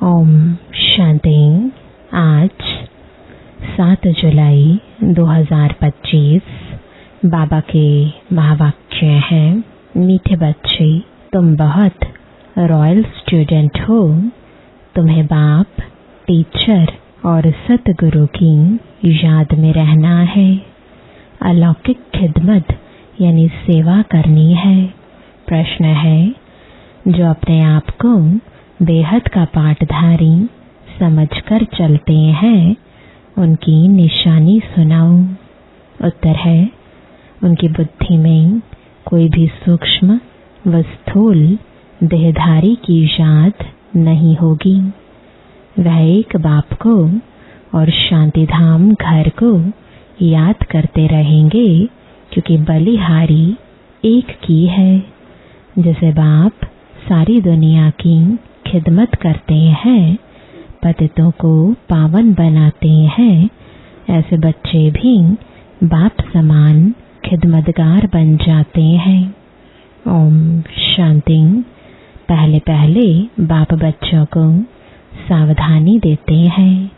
ओम शांति। आज 7 जुलाई 2025 बाबा के महावाक्य हैं। मीठे बच्चे, तुम बहुत रॉयल स्टूडेंट हो। तुम्हें बाप, टीचर और सतगुरु की याद में रहना है। अलौकिक खिदमत यानी सेवा करनी है। प्रश्न है, जो अपने आप को बेहद का पाठधारी समझकर चलते हैं, उनकी निशानी सुनाओ। उत्तर है, उनकी बुद्धि में कोई भी सूक्ष्म व स्थूल देहधारी की याद नहीं होगी। वह एक बाप को और शांतिधाम घर को याद करते रहेंगे, क्योंकि बलिहारी एक की है। जैसे बाप सारी दुनिया की खिदमत करते हैं, पतितों को पावन बनाते हैं, ऐसे बच्चे भी बाप समान खिदमतगार बन जाते हैं। ओम शांति। पहले पहले बाप बच्चों को सावधानी देते हैं।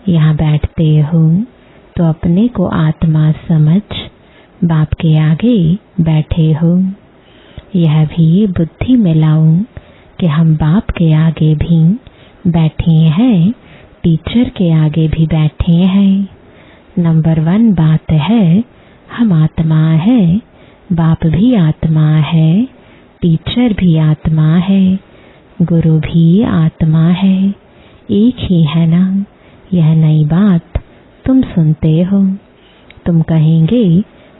यहाँ बैठते हो तो अपने को आत्मा समझ बाप के आगे बैठे हो। यह भी बुद्धि में लाओ कि हम बाप के आगे भी बैठे हैं, टीचर के आगे भी बैठे हैं। नंबर 1 बात है, हम आत्मा है, बाप भी आत्मा है, टीचर भी आत्मा है, गुरु भी आत्मा है। एक ही है ना। यह नई बात तुम सुनते हो। तुम कहेंगे,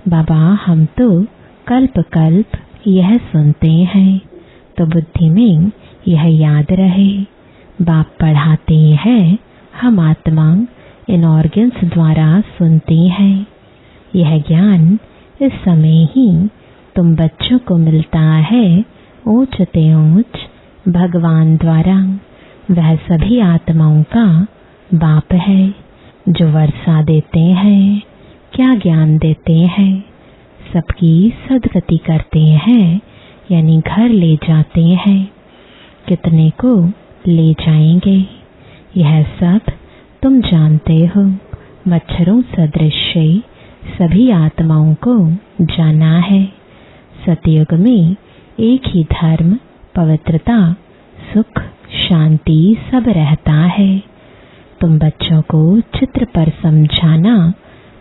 बाबा हम तो कल्प कल्प यह सुनते हैं, तो बुद्धि में यह याद रहे। बाप पढ़ाते हैं, हम आत्मा इन ऑर्गन्स द्वारा सुनते हैं। यह ज्ञान इस समय ही तुम बच्चों को मिलता है, ऊंचते ऊंच भगवान द्वारा। वह सभी आत्माओं का बाप है, जो वर्षा देते हैं, क्या ज्ञान देते हैं, सबकी सदगति करते हैं, यानी घर ले जाते हैं। कितने को ले जाएंगे, यह सब तुम जानते हो। मच्छरों सदृश सभी आत्माओं को जाना है। सतयुग में एक ही धर्म, पवित्रता, सुख, शांति सब रहता है। तुम बच्चों को चित्र पर समझाना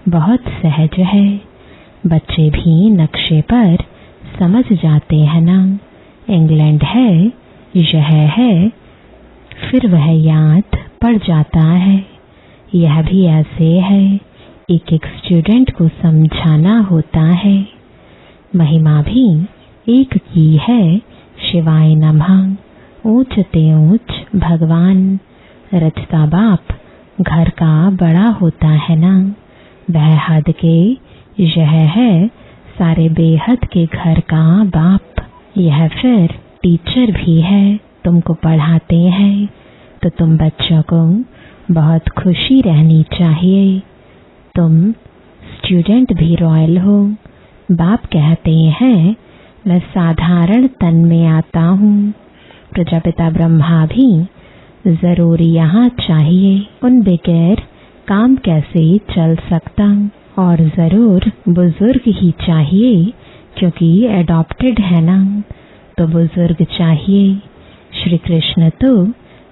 बहुत सहज है। बच्चे भी नक्शे पर समझ जाते हैं ना। इंग्लैंड है, यह है, फिर वह याद पड़ जाता है। यह भी ऐसे है, एक एक स्टूडेंट को समझाना होता है। महिमा भी एक की है, शिवाय नमः। ऊंचते ऊंच भगवान। रचता बाप घर का बड़ा होता है ना। वह हद के यह है, सारे बेहद के घर का बाप। यह फिर टीचर भी है, तुमको पढ़ाते हैं, तो तुम बच्चों को बहुत खुशी रहनी चाहिए। तुम स्टूडेंट भी रॉयल हो। बाप कहते हैं, मैं साधारण तन में आता हूँ। प्रजापिता ब्रह्मा भी जरूर यहाँ चाहिए, उन बगैर काम कैसे चल सकता। और जरूर बुजुर्ग ही चाहिए, क्योंकि एडॉप्टेड है ना, तो बुजुर्ग चाहिए। श्री कृष्ण तो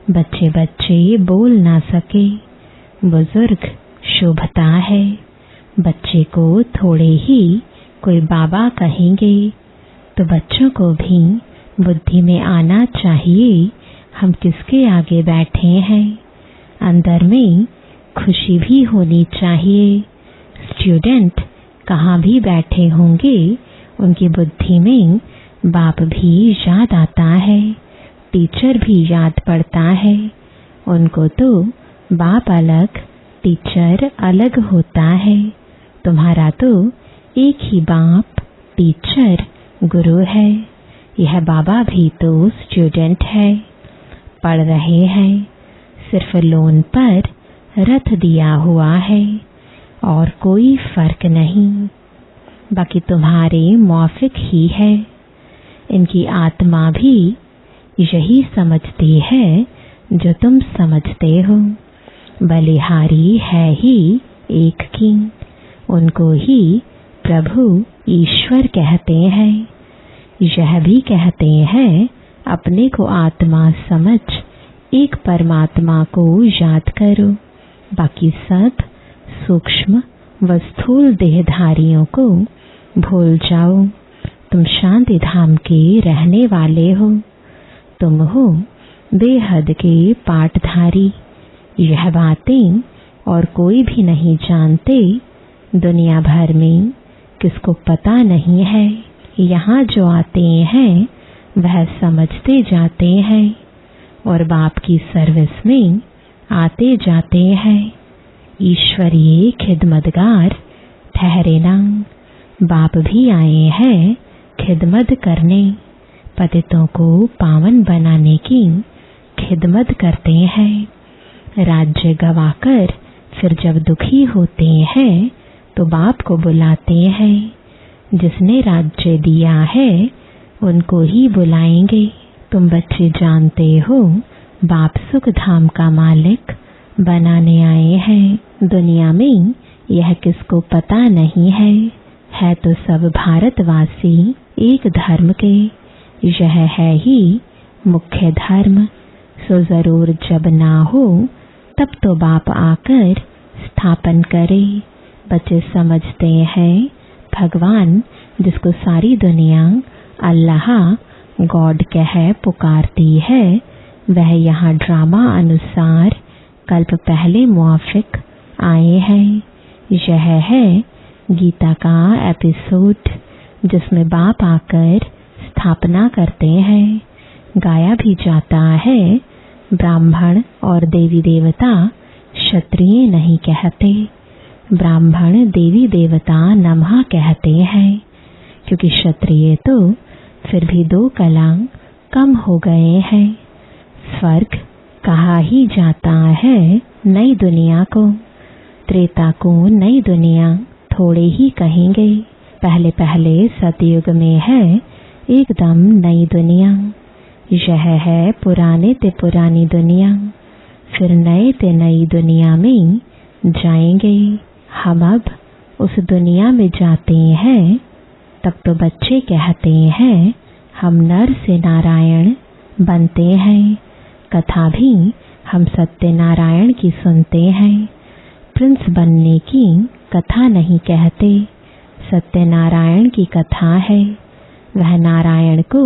बच्चे बच्चे बोल ना सके, बुजुर्ग शोभता है। बच्चे को थोड़े ही कोई बाबा कहेंगे, तो बच्चों को भी बुद्धि में आना चाहिए, हम किसके आगे बैठे हैं। अंदर में खुशी भी होनी चाहिए। स्टूडेंट कहाँ भी बैठे होंगे, उनकी बुद्धि में बाप भी याद आता है, टीचर भी याद पड़ता है। उनको तो बाप अलग, टीचर अलग होता है। तुम्हारा तो एक ही बाप, टीचर, गुरु है। यह बाबा भी तो स्टूडेंट है, पढ़ रहे हैं। सिर्फ लोन पर रथ दिया हुआ है और कोई फर्क नहीं। बाकी तुम्हारे मौफिक ही है। इनकी आत्मा भी यही समझती है, जो तुम समझते हो। बलिहारी है ही एक की, उनको ही प्रभु ईश्वर कहते हैं। यह भी कहते हैं अपने को आत्मा समझ एक परमात्मा को याद करो, बाकी सब सूक्ष्म व स्थूल देहधारियों को भूल जाओ। तुम शांति धाम के रहने वाले हो। तुम हो बेहद के पाठधारी। यह बातें और कोई भी नहीं जानते। दुनिया भर में किसको पता नहीं है। यहाँ जो आते हैं वह समझते जाते हैं और बाप की सर्विस में आते जाते हैं। ईश्वरीय खिदमतगार ठहरे ना। बाप भी आए हैं खिदमत करने। पतितों को पावन बनाने की खिदमत करते हैं। राज्य गवाकर फिर जब दुखी होते हैं तो बाप को बुलाते हैं। जिसने राज्य दिया है उनको ही बुलाएंगे। तुम बच्चे जानते हो बाप सुख धाम का मालिक बनाने आए हैं। दुनिया में यह किसको पता नहीं है तो सब भारतवासी एक धर्म के। यह है ही मुख्य धर्म। सो जरूर जब ना हो तब तो बाप आकर स्थापन करे। बच्चे समझते हैं भगवान जिसको सारी दुनिया अल्लाह गॉड कह पुकारती है, वह यहाँ ड्रामा अनुसार कल्प पहले मुआफिक आए हैं। यह है गीता का एपिसोड जिसमें बाप आकर स्थापना करते हैं। गाया भी जाता है ब्राह्मण और देवी देवता क्षत्रिय नहीं कहते। ब्राह्मण देवी देवता नमः कहते हैं, क्योंकि क्षत्रिय तो फिर भी 2 कला कम हो गए हैं। स्वर्ग कहा ही जाता है नई दुनिया को। त्रेता को नई दुनिया थोड़े ही कहेंगे। पहले पहले सतयुग में है एकदम नई दुनिया। यह है पुराने ते पुरानी दुनिया। फिर नए ते नई दुनिया में जाएंगे। हम अब उस दुनिया में जाते हैं। तब तो बच्चे कहते हैं हम नर से नारायण बनते हैं। कथा भी हम सत्यनारायण की सुनते हैं। प्रिंस बनने की कथा नहीं कहते, सत्यनारायण की कथा है। वह नारायण को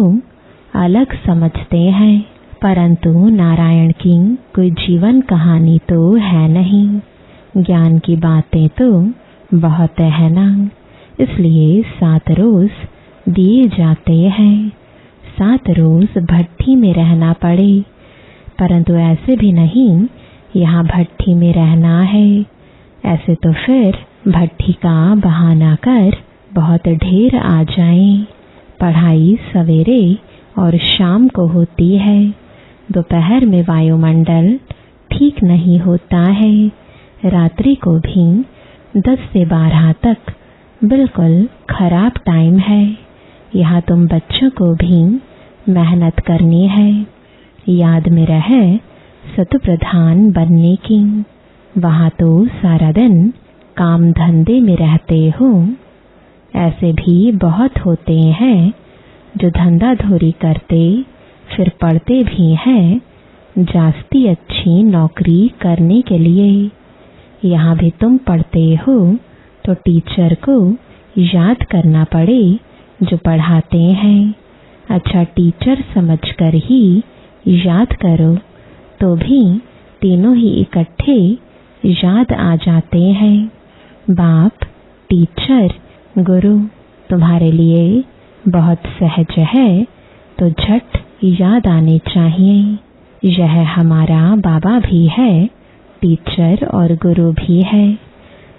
अलग समझते हैं, परंतु नारायण की कोई जीवन कहानी तो है नहीं। ज्ञान की बातें तो बहुत है ना, इसलिए 7 रोज दिए जाते हैं। 7 रोज भट्ठी में रहना पड़े, परंतु ऐसे भी नहीं यहाँ भट्ठी में रहना है। ऐसे तो फिर भट्ठी का बहाना कर बहुत ढेर आ जाएं। पढ़ाई सवेरे और शाम को होती है। दोपहर में वायुमंडल ठीक नहीं होता है। रात्रि को भी 10 से 12 तक बिल्कुल खराब टाइम है। यहाँ तुम बच्चों को भी मेहनत करनी है। याद में रहे सत प्रधान बनने की। वहाँ तो सारा दिन काम धंधे में रहते हो। ऐसे भी बहुत होते हैं जो धंधा धोरी करते फिर पढ़ते भी हैं जास्ती अच्छी नौकरी करने के लिए। यहाँ भी तुम पढ़ते हो तो टीचर को याद करना पड़े जो पढ़ाते हैं। अच्छा टीचर समझकर ही याद करो तो भी तीनों ही इकट्ठे याद आ जाते हैं। बाप, टीचर, गुरु तुम्हारे लिए बहुत सहज है तो झट याद आने चाहिए। यह हमारा बाबा भी है, टीचर और गुरु भी है।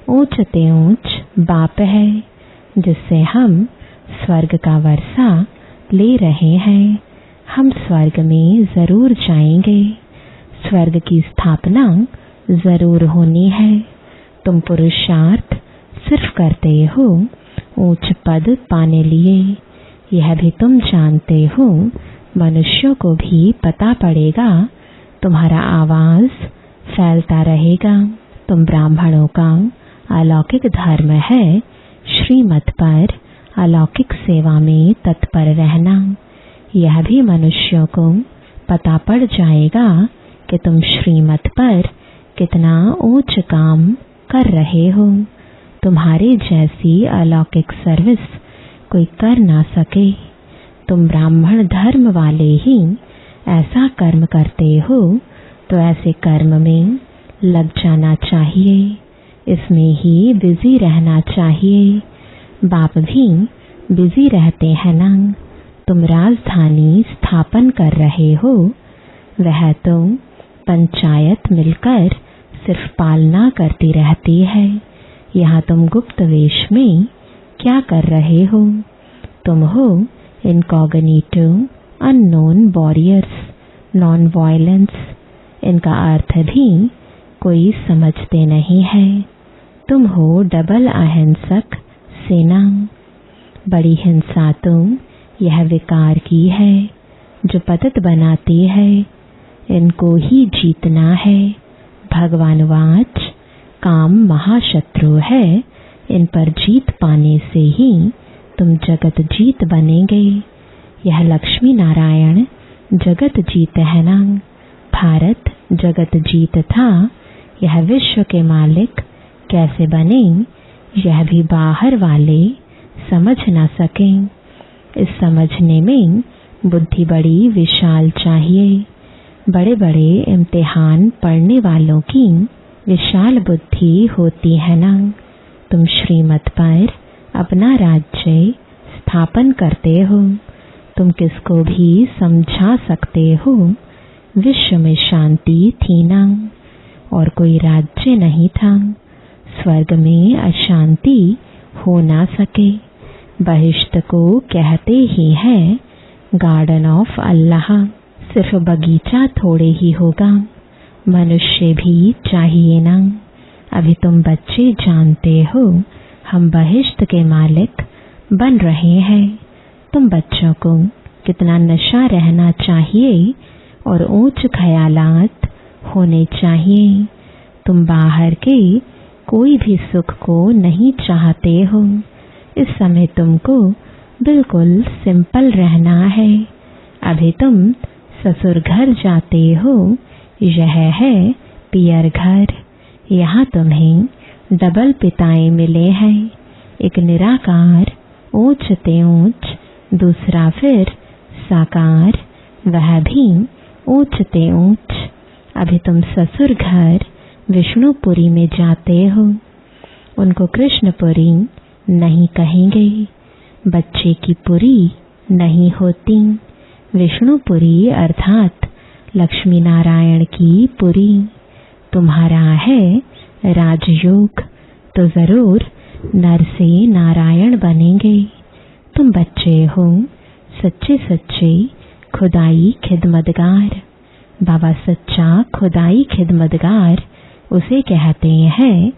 ऊंच ते ऊंच बाप है जिससे हम स्वर्ग का वर्षा ले रहे हैं। हम स्वर्ग में जरूर जाएंगे। स्वर्ग की स्थापना जरूर होनी है। तुम पुरुषार्थ सिर्फ करते हो ऊंच पद पाने लिए। यह भी तुम जानते हो। मनुष्यों को भी पता पड़ेगा तुम्हारा आवाज फैलता रहेगा। तुम ब्राह्मणों का अलौकिक धर्म है श्रीमत पर अलौकिक सेवा में तत्पर रहना। यह भी मनुष्यों को पता पड़ जाएगा कि तुम श्रीमत पर कितना ऊंच काम कर रहे हो। तुम्हारे जैसी अलौकिक सर्विस कोई कर ना सके। तुम ब्राह्मण धर्म वाले ही ऐसा कर्म करते हो, तो ऐसे कर्म में लग जाना चाहिए, इसमें ही बिजी रहना चाहिए। बाप भी बिजी रहते हैं ना। तुम राजधानी स्थापन कर रहे हो, वह तो पंचायत मिलकर सिर्फ पालना करती रहती है। यहाँ तुम गुप्त वेश में क्या कर रहे हो? तुम हो incognito unknown warriors, non violence. इनका अर्थ भी कोई समझते नहीं है। तुम हो डबल अहिंसक सेना। बड़ी हिंसा तो यह विकार की है जो पतित बनाती है। इनको ही जीतना है। भगवानवाच काम महाशत्रु है। इन पर जीत पाने से ही तुम जगत जीत बनेंगे। यह लक्ष्मी नारायण जगत जीत है ना। भारत जगत जीत था। यह विश्व के मालिक कैसे बने, यह भी बाहर वाले समझ ना सकें। इस समझने में बुद्धि बड़ी विशाल चाहिए। बड़े बड़े इम्तिहान पढ़ने वालों की विशाल बुद्धि होती है ना। तुम श्रीमत पर अपना राज्य स्थापन करते हो। तुम किसको भी समझा सकते हो। विश्व में शांति थी ना, और कोई राज्य नहीं था। स्वर्ग में अशांति हो ना सके। बहिष्ट को कहते ही है गार्डन ऑफ अल्लाह। सिर्फ बगीचा थोड़े ही होगा, मनुष्य भी चाहिए ना। अभी तुम बच्चे जानते हो हम बहिष्ट के मालिक बन रहे हैं। तुम बच्चों को कितना नशा रहना चाहिए और ऊंच ख्यालात होने चाहिए। तुम बाहर के कोई भी सुख को नहीं चाहते हो। इस समय तुमको बिल्कुल सिंपल रहना है। अभी तुम ससुर घर जाते हो, यह है पियर घर। यहाँ तुम्हें डबल पिताएं मिले हैं, एक निराकार ऊंच ते ऊंच, दूसरा फिर साकार, वह भी ऊंच ते ऊंच। अभी तुम ससुर घर विष्णुपुरी में जाते हो। उनको कृष्णपुरी नहीं कहेंगे। बच्चे की पुरी नहीं होती। विष्णुपुरी अर्थात लक्ष्मी नारायण की पुरी। तुम्हारा है राजयोग, तो जरूर नर से नारायण बनेंगे। तुम बच्चे हो सच्चे सच्चे खुदाई खिदमतगार। बाबा सच्चा खुदाई खिदमतगार उसे कहते हैं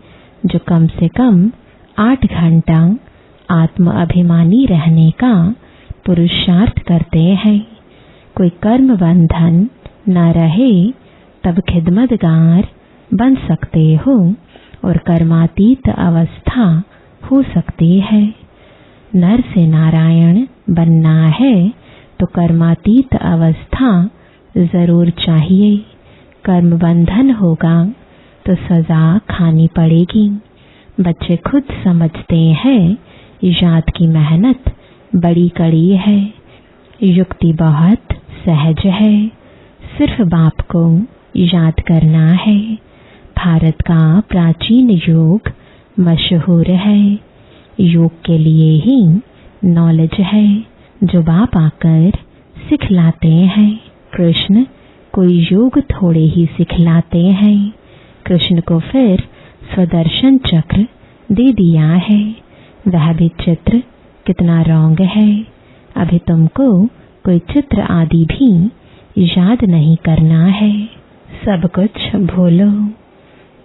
जो कम से कम 8 घंटा आत्म अभिमानी रहने का पुरुषार्थ करते हैं। कोई कर्म बंधन न रहे तब खिदमतगार बन सकते हो और कर्मातीत अवस्था हो सकती है। नर से नारायण बनना है तो कर्मातीत अवस्था जरूर चाहिए। कर्म बंधन होगा तो सजा खानी पड़ेगी। बच्चे खुद समझते हैं याद की मेहनत बड़ी कड़ी है। युक्ति बहुत सहज है, सिर्फ बाप को याद करना है। भारत का प्राचीन योग मशहूर है। योग के लिए ही नॉलेज है जो बाप आकर सिखलाते हैं। कृष्ण कोई योग थोड़े ही सिखलाते हैं। कृष्ण को फिर स्वदर्शन चक्र दे दिया है। वह भी चित्र कितना रॉन्ग है। अभी तुमको कोई चित्र आदि भी याद नहीं करना है। सब कुछ भूलो,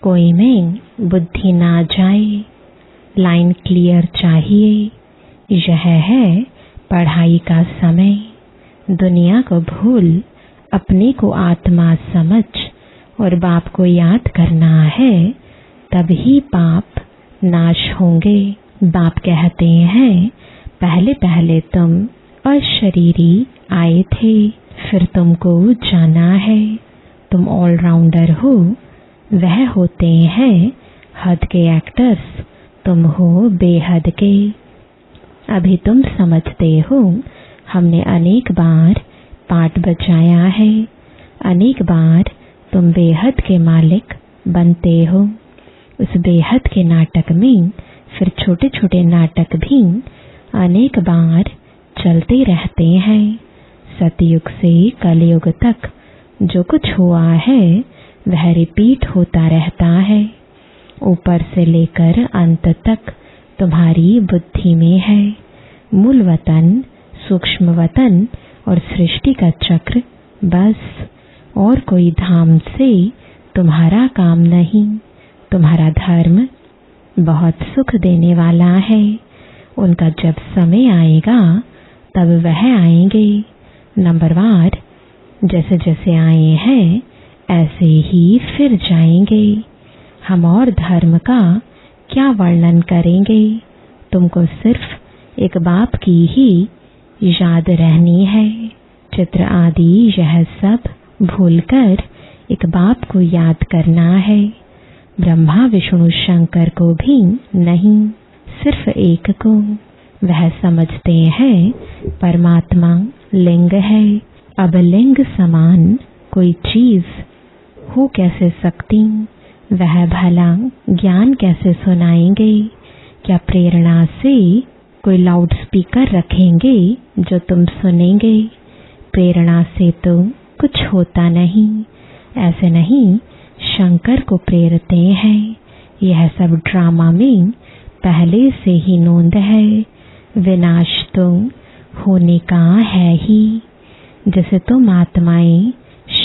कोई में बुद्धि ना जाए। लाइन क्लियर चाहिए। यह है पढ़ाई का समय। दुनिया को भूल अपने को आत्मा समझ और बाप को याद करना है, तभी पाप नाश होंगे। बाप कहते हैं, पहले पहले तुम अशरीरी आए थे, फिर तुमको जाना है। तुम ऑलराउंडर हो, वह होते हैं हद के एक्टर्स, तुम हो बेहद के। अभी तुम समझते हो, हमने अनेक बार पाठ बजाया है, अनेक बार तुम बेहद के मालिक बनते हो। उस बेहद के नाटक में फिर छोटे छोटे नाटक भी अनेक बार चलते रहते हैं। सतयुग से कलयुग तक जो कुछ हुआ है वह रिपीट होता रहता है। ऊपर से लेकर अंत तक तुम्हारी बुद्धि में है। मूल वतन, सूक्ष्म वतन और सृष्टि का चक्र, बस और कोई धाम से तुम्हारा काम नहीं। तुम्हारा धर्म बहुत सुख देने वाला है। उनका जब समय आएगा तब वह आएंगे। नंबरवार जैसे जैसे आए हैं ऐसे ही फिर जाएंगे। हम और धर्म का क्या वर्णन करेंगे। तुमको सिर्फ एक बाप की ही याद रहनी है। चित्र आदि यह सब भूलकर एक बाप को याद करना है। ब्रह्मा विष्णु शंकर को भी नहीं, सिर्फ एक को। वह समझते हैं परमात्मा लिंग है। अब लिंग समान कोई चीज हो कैसे सकती। वह भला ज्ञान कैसे सुनाएंगे। क्या प्रेरणा से कोई लाउड स्पीकर रखेंगे जो तुम सुनेंगे। प्रेरणा से तो कुछ होता नहीं। ऐसे नहीं शंकर को प्रेरते हैं। यह सब ड्रामा में पहले से ही नोंद है। विनाश तो होने का है ही। जैसे तुम आत्माएं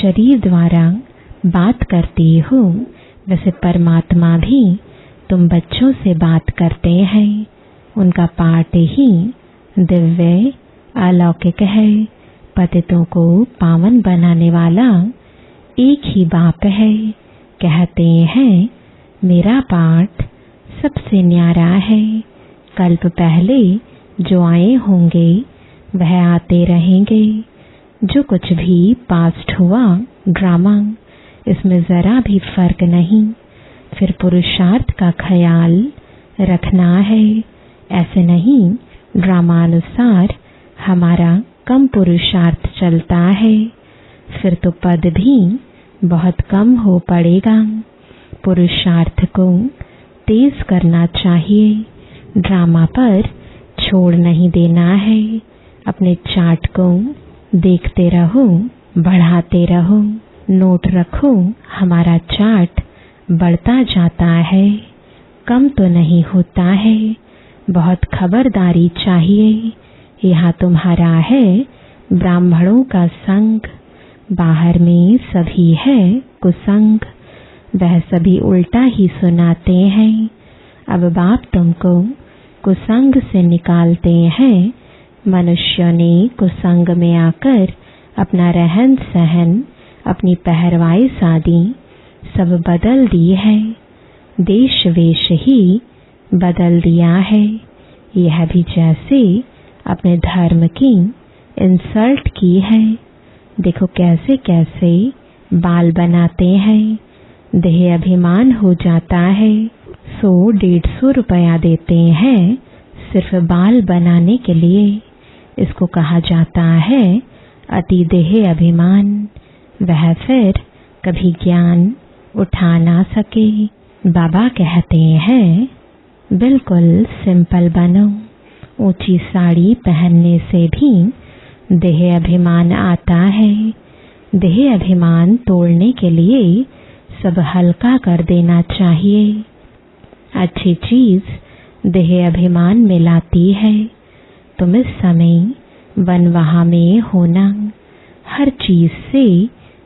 शरीर द्वारा बात करती हो, वैसे परमात्मा भी तुम बच्चों से बात करते हैं। उनका पाठ ही दिव्य अलौकिक है। पतितों को पावन बनाने वाला एक ही बाप है। कहते हैं मेरा पाठ सबसे न्यारा है। कल्प पहले जो आए होंगे वह आते रहेंगे। जो कुछ भी पास्ट हुआ ड्रामा, इसमें जरा भी फर्क नहीं। फिर पुरुषार्थ का ख्याल रखना है। ऐसे नहीं ड्रामानुसार हमारा कम पुरुषार्थ चलता है, फिर तो पद भी बहुत कम हो पड़ेगा। पुरुषार्थ को तेज करना चाहिए। ड्रामा पर छोड़ नहीं देना है। अपने चार्ट को देखते रहो, बढ़ाते रहो। नोट रखो, हमारा चार्ट बढ़ता जाता है, कम तो नहीं होता है। बहुत खबरदारी चाहिए। यहाँ तुम्हारा है ब्राह्मणों का संग, बाहर में सभी है कुसंग। वह सभी उल्टा ही सुनाते हैं। अब बाप तुमको कुसंग से निकालते हैं। मनुष्यों ने कुसंग में आकर अपना रहन सहन, अपनी पहरवाइश आदि सब बदल दी है। देश वेश ही बदल दिया है। यह भी जैसे अपने धर्म की इंसल्ट की है। देखो कैसे कैसे बाल बनाते हैं। देह अभिमान हो जाता है। 100-150 रुपया देते हैं सिर्फ बाल बनाने के लिए। इसको कहा जाता है अति देह अभिमान। वह फिर कभी ज्ञान उठा ना सके। बाबा कहते हैं बिल्कुल सिंपल बनो। ऊंची साड़ी पहनने से भी देह अभिमान आता है। देह अभिमान तोड़ने के लिए सब हल्का कर देना चाहिए। अच्छी चीज देह अभिमान में लाती है। तुम इस समय वनवाह में होना, हर चीज से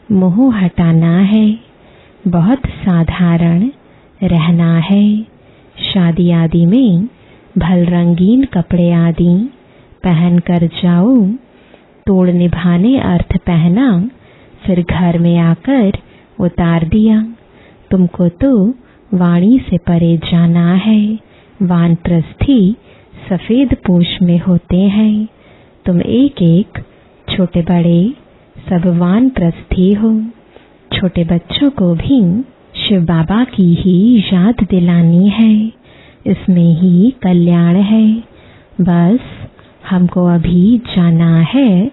मोह हटाना है। बहुत साधारण रहना है। शादी आदि में भल रंगीन कपड़े आदि पहन कर जाओ। तोड़ निभाने अर्थ पहना फिर घर में आकर उतार दिया। तुमको तो वाणी से परे जाना है। वानप्रस्थी सफेद पोश में होते हैं। तुम एक एक छोटे बड़े सब वानप्रस्थी हो। छोटे बच्चों को भी शिव बाबा की ही याद दिलानी है। इसमें ही कल्याण है। बस हमको अभी जाना है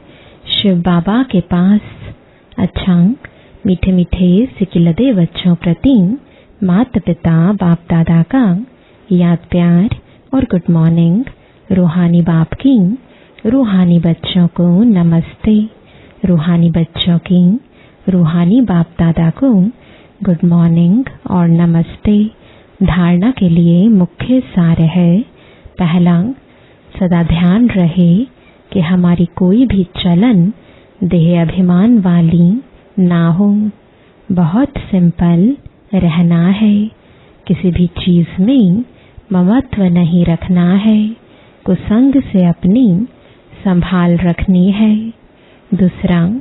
शिव बाबा के पास। अच्छा, मीठे मीठे सिकिलदे बच्चों प्रति माता पिता बाप दादा का याद प्यार और गुड मॉर्निंग। रूहानी बाप की रूहानी बच्चों को नमस्ते। रूहानी बच्चों की रूहानी बाप दादा को गुड मॉर्निंग और नमस्ते। धारणा के लिए मुख्य सार है। पहला, सदा ध्यान रहे कि हमारी कोई भी चलन देह अभिमान वाली ना हो। बहुत सिंपल रहना है। किसी भी चीज में ममत्व नहीं रखना है। कुसंग से अपनी संभाल रखनी है। दूसरा,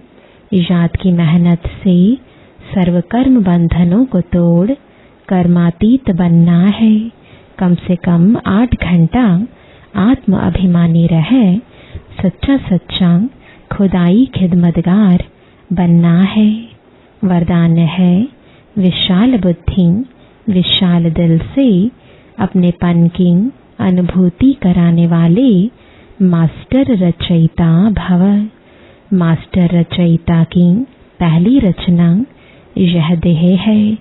याद की मेहनत से सर्व कर्म बंधनों को तोड़ कर्मातीत बनना है। कम से कम 8 घंटा आत्म अभिमानी रहे सच्चा सच्चा खुदाई खिदमतगार बनना है। वरदान है विशाल बुद्धि विशाल दिल से अपनेपन की अनुभूति कराने वाले मास्टर रचयिता भव। मास्टर रचयिता की पहली रचना यह देह है।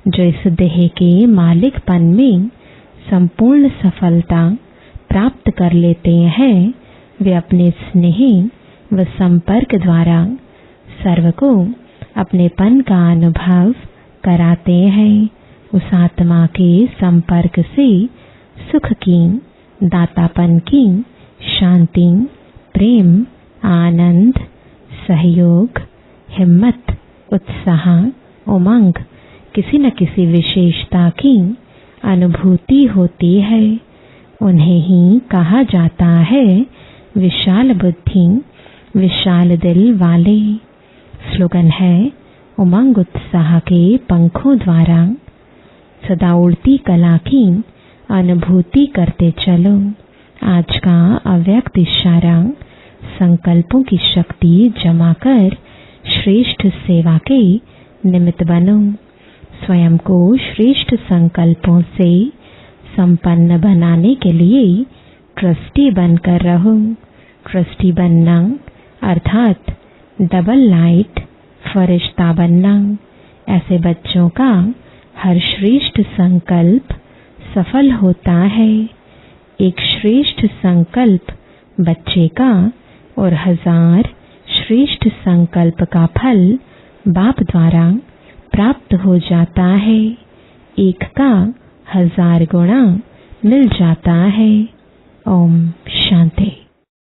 जो इस देह के मालिकपन में संपूर्ण सफलता प्राप्त कर लेते हैं, वे अपने स्नेह व संपर्क द्वारा सर्व को अपनेपन का अनुभव कराते हैं। उस आत्मा के संपर्क से सुख की, दातापन की, शांति, प्रेम, आनंद, सहयोग, हिम्मत, उत्साह, उमंग, किसी न किसी विशेषता की अनुभूति होती है। उन्हें ही कहा जाता है विशाल बुद्धि विशाल दिल वाले। स्लोगन है उमंग उत्साह के पंखों द्वारा सदा उड़ती कला की अनुभूति करते चलो। आज का अव्यक्त इशारा, संकल्पों की शक्ति जमा कर श्रेष्ठ सेवा के निमित्त बनो। स्वयं को श्रेष्ठ संकल्पों से संपन्न बनाने के लिए ट्रस्टी बनकर रहो। ट्रस्टी बनना अर्थात डबल लाइट फरिश्ता बनना। ऐसे बच्चों का हर श्रेष्ठ संकल्प सफल होता है। एक श्रेष्ठ संकल्प बच्चे का और 1000 श्रेष्ठ संकल्प का फल बाप द्वारा प्राप्त हो जाता है। एक का 1000 गुणा मिल जाता है। ओम शांति।